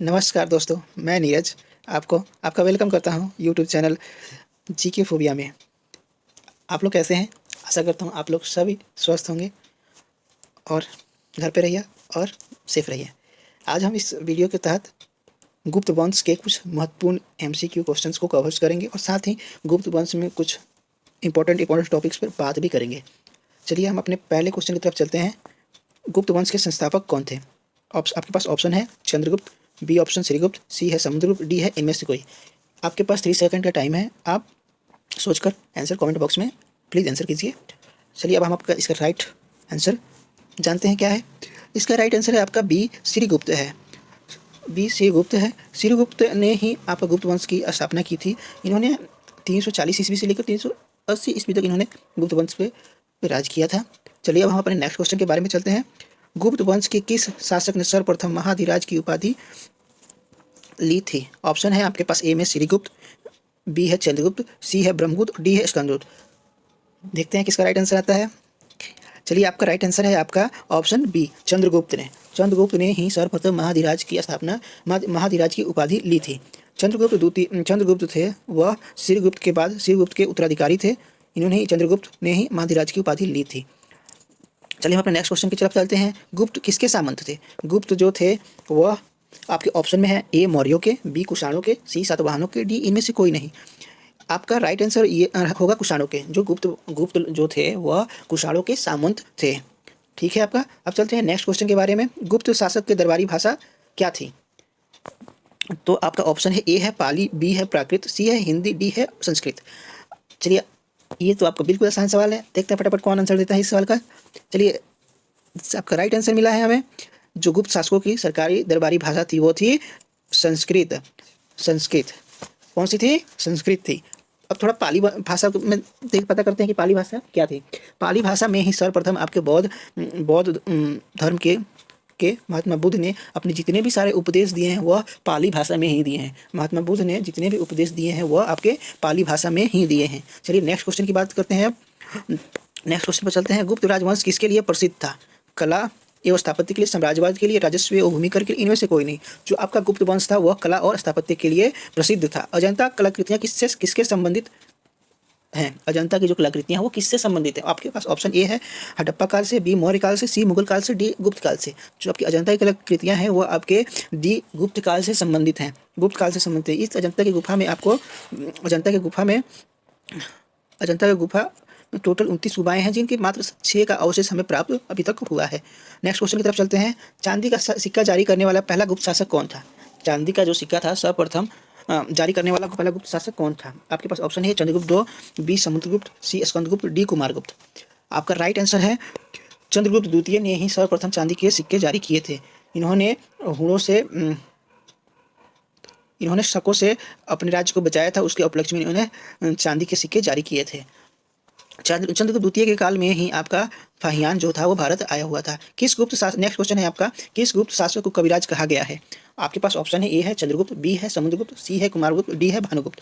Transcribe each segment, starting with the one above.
नमस्कार दोस्तों, मैं नीरज आपको आपका वेलकम करता हूं यूट्यूब चैनल जीके फोबिया में। आप लोग कैसे हैं? आशा करता हूं आप लोग सभी स्वस्थ होंगे और घर पे रहिए और सेफ रहिए। आज हम इस वीडियो के तहत गुप्त वंश के कुछ महत्वपूर्ण एमसीक्यू क्वेश्चंस को कवर करेंगे और साथ ही गुप्त वंश में कुछ इंपॉर्टेंट टॉपिक्स पर बात भी करेंगे। चलिए हम अपने पहले क्वेश्चन की तरफ चलते हैं। गुप्त वंश के संस्थापक कौन थे? आपके पास ऑप्शन है चंद्रगुप्त, बी ऑप्शन श्रीगुप्त, सी है समुद्रगुप्त, डी है इनमें से कोई। आपके पास 3 सेकंड का टाइम है, आप सोचकर आंसर कमेंट बॉक्स में प्लीज़ आंसर कीजिए। चलिए अब हम आपका इसका राइट आंसर जानते हैं क्या है। इसका राइट आंसर है आपका बी श्रीगुप्त है। बी श्रीगुप्त है। श्रीगुप्त ने ही आपका गुप्त वंश की स्थापना की थी। इन्होंने 340 ईस्वी से लेकर 380 ईस्वी तक इन्होंने गुप्त वंश पे राज किया था। चलिए अब हम अपने नेक्स्ट क्वेश्चन के बारे में चलते हैं। गुप्त वंश के किस शासक ने सर्वप्रथम महाधिराज की उपाधि ली थी? ऑप्शन है आपके पास ए में श्रीगुप्त, बी है चंद्रगुप्त, सी है ब्रह्मगुप्त, डी है स्कंदगुप्त। देखते हैं किसका राइट आंसर आता है। चलिए आपका राइट आंसर है आपका ऑप्शन बी चंद्रगुप्त ने। चंद्रगुप्त ने ही सर्वप्रथम महाधिराज की स्थापना महाधिराज की उपाधि ली थी। चंद्रगुप्त थे वह श्रीगुप्त के बाद श्रीगुप्त के उत्तराधिकारी थे। इन्होंने ही चंद्रगुप्त ने ही महाधिराज की उपाधि ली थी। चलिए हम अपने नेक्स्ट क्वेश्चन की तरफ चलते हैं। गुप्त किसके सामंत थे? गुप्त जो थे वह आपके ऑप्शन में है ए मौर्यों के, बी कुषाणों के, सी सातवाहनों के, डी इनमें से कोई नहीं। आपका राइट आंसर ये होगा कुषाणों के। जो गुप्त जो थे वह कुषाणों के सामंत थे। ठीक है आपका। अब चलते हैं नेक्स्ट क्वेश्चन के बारे में। गुप्त शासक की दरबारी भाषा क्या थी? तो आपका ऑप्शन है ए है पाली, बी है प्राकृत, सी है हिंदी, डी है संस्कृत। चलिए ये तो आपका बिल्कुल आसान सवाल है। देखते हैं फटाफट कौन आंसर देता है इस सवाल का। चलिए आपका राइट आंसर मिला है हमें। जो गुप्त शासकों की सरकारी दरबारी भाषा थी वो थी संस्कृत। संस्कृत कौन सी थी? संस्कृत थी। अब थोड़ा पाली भाषा में पता करते हैं कि पाली भाषा क्या थी। पाली भाषा में ही सर्वप्रथम आपके बौद्ध धर्म के महात्मा बुद्ध ने अपने जितने भी सारे उपदेश दिए हैं वह पाली भाषा में ही दिए हैं। महात्मा बुद्ध ने जितने भी उपदेश दिए हैं वह आपके पाली भाषा में ही दिए हैं। चलिए नेक्स्ट क्वेश्चन की बात करते हैं। अब नेक्स्ट क्वेश्चन पर चलते हैं। गुप्त राजवंश किसके लिए प्रसिद्ध था? कला एवं स्थापत्य के लिए, साम्राज्यवाद के लिए, राजस्व एवं भूमिकर के लिए, इनमें से कोई नहीं। जो आपका गुप्त वंश था वह कला और स्थापत्य के लिए प्रसिद्ध था। अजंता कलाकृतियाँ किसके संबंधित हैं? अजंता की जो कलाकृतियाँ हैं वो किससे संबंधित है? आपके पास ऑप्शन ए है हड़प्पा काल से, बी मौर्य काल से, सी मुगल काल से, डी गुप्त काल से। जो आपकी अजंता की कलाकृतियाँ हैं वो आपके डी गुप्त काल से संबंधित हैं। गुप्त काल से संबंधित है। इस अजंता की गुफा में आपको अजंता की गुफा टोटल 29 गुफाएं हैं जिनकी मात्र 6 का अवशेष हमें प्राप्त अभी तक हुआ है। नेक्स्ट क्वेश्चन की तरफ चलते हैं। चांदी का सिक्का जारी करने वाला पहला गुप्त शासक कौन था? चांदी का जो सिक्का था सर्वप्रथम जारी करने वाला पहला गुप्त शासक कौन था? आपके पास ऑप्शन है चंद्रगुप्त 2, बी समुद्रगुप्त, सी स्कंदगुप्त, डी कुमारगुप्त। आपका राइट आंसर है चंद्रगुप्त द्वितीय ने ही सर्वप्रथम चांदी के सिक्के जारी किए थे। इन्होंने शकों से अपने राज्य को बचाया था। उसके उपलक्ष्य में इन्होंने चांदी के सिक्के जारी किए थे। चंद्रगुप्त द्वितीय के काल में ही आपका फाहियान जो था वो भारत आया हुआ था। नेक्स्ट क्वेश्चन है आपका, किस गुप्त शासक को कविराज कहा गया है? आपके पास ऑप्शन है ए है चंद्रगुप्त, बी है समुद्रगुप्त, सी है कुमारगुप्त, डी है भानुगुप्त।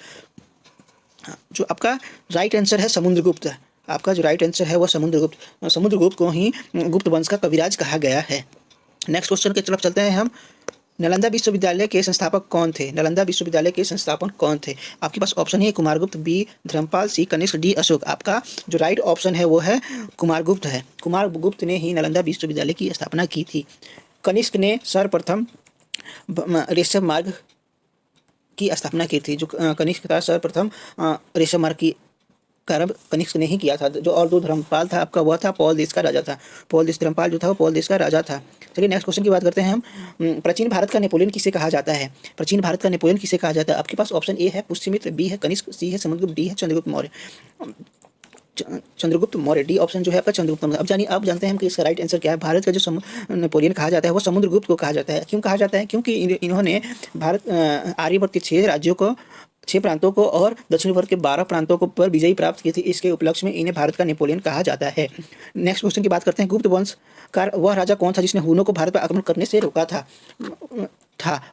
जो आपका राइट आंसर है समुद्रगुप्त। आपका जो राइट आंसर है वह समुद्रगुप्त को ही गुप्त वंश का कविराज कहा गया है। नेक्स्ट क्वेश्चन की तरफ चलते हैं हम। नालंदा विश्वविद्यालय के संस्थापक कौन थे? नालंदा विश्वविद्यालय के संस्थापक कौन थे? आपके पास ऑप्शन है कुमारगुप्त, बी धर्मपाल, सी कनिष्क, डी अशोक। आपका जो राइट ऑप्शन है वो है कुमारगुप्त है। कुमारगुप्त ने ही नालंदा विश्वविद्यालय की स्थापना की थी। कनिष्क ने सर्वप्रथम रेशम मार्ग की स्थापना की थी। जो कनिष्क था सर्वप्रथम रेशम मार्ग की प्रारंभ कनिष्क ने ही किया था। जो और जो धर्मपाल था आपका वह था पौल देश का राजा था। धर्मपाल जो था वो पौल देश का राजा था। चलिए नेक्स्ट क्वेश्चन की बात करते हैं हम। प्राचीन भारत का नेपोलियन किसे कहा जाता है? प्राचीन भारत का नेपोलियन किसे कहा जाता है? आपके पास ऑप्शन ए है पुष्यमित्र, बी है कनिष्क, सी है समुद्रगुप्त, डी है चंद्रगुप्त मौर्य। चंद्रगुप्त मौर्य, डी ऑप्शन जो है आपका चंद्रगुप्त मौर्य। अब जानते हैं हम कि इसका राइट आंसर क्या है। भारत का जो नेपोलियन कहा जाता है वो समुद्रगुप्त को कहा जाता है। क्यों कहा जाता है? क्योंकि इन्होंने आर्यवर्त के 6 प्रांतों को और दक्षिण भारत के 12 प्रांतों को पर विजयी प्राप्त की थी। इसके उपलक्ष्य में इन्हें भारत का नेपोलियन कहा जाता है। नेक्स्ट क्वेश्चन की बात करते हैं। गुप्त वंश का वह राजा कौन था जिसने हुनों को भारत पर आक्रमण करने से रोका था?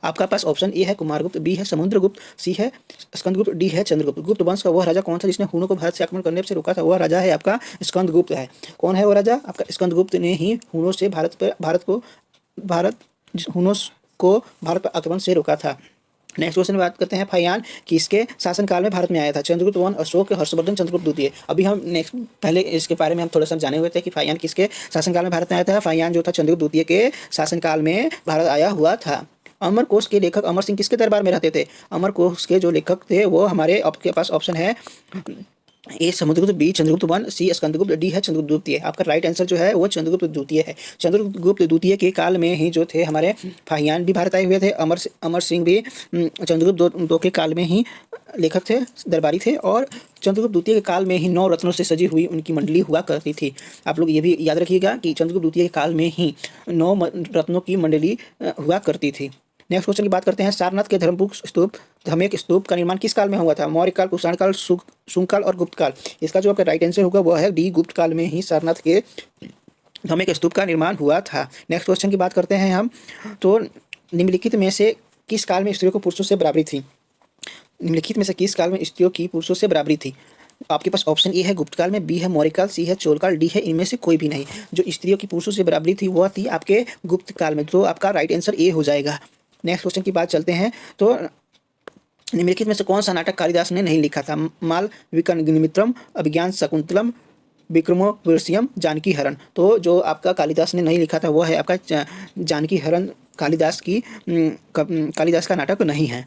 आपका पास ऑप्शन ए है कुमारगुप्त, बी है समुद्रगुप्त, सी है स्कंदगुप्त, डी है चंद्रगुप्त। गुप्त वंश का वह राजा कौन था जिसने हुनों को भारत से आक्रमण करने से रोका था? वह राजा है आपका स्कंदगुप्त है। कौन है वो राजा? आपका स्कंदगुप्त ने ही हुनों से को भारत पर आक्रमण से रोका था। नेक्स्ट क्वेश्चन बात करते हैं, फाहियान किसके शासनकाल में भारत में आया था? चंद्रगुप्त वन, अशोक, हर्षवर्धन, चंद्रगुप्त द्वितीय। अभी हम नेक्स्ट पहले इसके बारे में हम थोड़ा सा जाने हुए थे कि फाहियान किसके शासनकाल में भारत में आया था। फाहियान जो था चंद्रगुप्त द्वितीय के शासनकाल में भारत आया हुआ था। अमरकोश के लेखक अमर सिंह किसके दरबार में रहते थे? अमरकोश के जो लेखक थे वो हमारे आपके पास ऑप्शन है ए समुद्रगुप्त, बी चंद्रगुप्त वन, सी स्कंदगुप्त, डी है चंद्रगुप्त द्वितीय। आपका राइट आंसर जो है वो चंद्रगुप्त द्वितीय है। चंद्रगुप्त द्वितीय के काल में ही जो थे हमारे फाहियान भी भारत आए हुए थे। अमर सिंह भी चंद्रगुप्त दो के काल में ही लेखक थे, दरबारी थे। और चंद्रगुप्त द्वितीय के काल में ही 9 रत्नों से सजी हुई उनकी मंडली हुआ करती थी। आप लोग ये भी याद रखिएगा कि चंद्रगुप्त द्वितीय के काल में ही 9 रत्नों की मंडली हुआ करती थी। नेक्स्ट क्वेश्चन की बात करते हैं, सारनाथ के धर्मपुर स्तूप धमेक स्तूप का निर्माण किस काल में हुआ था? मौर्य काल, कुषाण काल, शुंग काल और गुप्त काल। इसका जो आपका राइट आंसर होगा वह है डी, गुप्त काल में ही सारनाथ के धमेक स्तूप का निर्माण हुआ था। नेक्स्ट क्वेश्चन की बात करते हैं हम, तो निम्नलिखित में से किस काल में स्त्रियों को पुरुषों से बराबरी थी? निम्नलिखित में से किस काल में स्त्रियों की पुरुषों से बराबरी थी? आपके पास ऑप्शन ए है गुप्त काल में, बी है मौर्य काल, सी है चोल काल, डी है इनमें से कोई भी नहीं। जो स्त्रियों की पुरुषों से बराबरी थी वह थी आपके गुप्त काल में, तो आपका राइट आंसर ए हो जाएगा। नेक्स्ट क्वेश्चन की बात चलते हैं, तो निम्नलिखित में से कौन सा नाटक कालिदास ने नहीं लिखा था? माल विकनिमित्रम, अभिज्ञान शाकुंतलम, विक्रमोर्वशीयम, जानकी हरण। तो जो आपका कालिदास ने नहीं लिखा था वह है आपका जानकी हरण। कालिदास का नाटक नहीं है।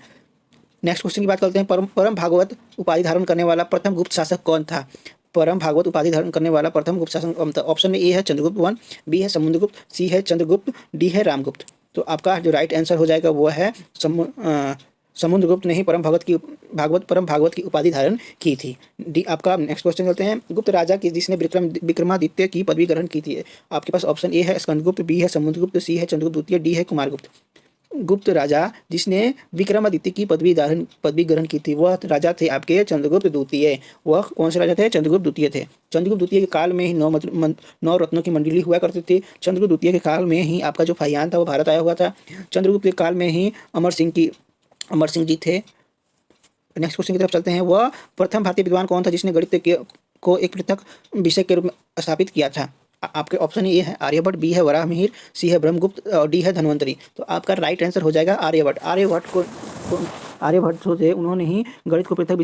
नेक्स्ट क्वेश्चन की बात करते हैं, परम भागवत उपाधि धारण करने वाला प्रथम गुप्त शासक कौन था? परम भागवत उपाधि धारण करने वाला प्रथम गुप्त शासक ऑप्शन में ए है चंद्रगुप्त वन, बी है समुद्रगुप्त, सी है चंद्रगुप्त, डी है रामगुप्त। तो आपका जो राइट आंसर हो जाएगा वो है समुद्रगुप्त ने ही परम भागवत की उपाधि धारण की थी। डी आपका। नेक्स्ट क्वेश्चन चलते हैं, गुप्त राजा की जिसने विक्रमादित्य की पदवी ग्रहण की थी। आपके पास ऑप्शन ए है स्कंदगुप्त, बी है समुद्रगुप्त, सी है चंद्रगुप्त द्वितीय, डी है कुमारगुप्त। गुप्त राजा जिसने विक्रमादित्य की पदवी ग्रहण की थी वह राजा थे आपके चंद्रगुप्त द्वितीय। वह कौन से राजा थे? चंद्रगुप्त द्वितीय थे। चंद्रगुप्त द्वितीय के काल में ही 9 रत्नों की मंडली हुआ करती थी। चंद्रगुप्त द्वितीय के काल में ही आपका जो फाहियान था वो भारत आया हुआ था। चंद्रगुप्त के काल में ही अमर सिंह जी थे। नेक्स्ट क्वेश्चन की तरफ चलते हैं, वह प्रथम भारतीय विद्वान कौन था जिसने गणित को एक पृथक विषय के रूप में स्थापित किया था? आपके ऑप्शन ए है आर्यभट्ट, बी है वराहमिहिर, सी है ब्रह्मगुप्त और डी है धन्वंतरी। तो आपका राइट आंसर हो जाएगा आर्यभट्ट। आर्यभट्ट जो थे उन्होंने ही गणित को पृथक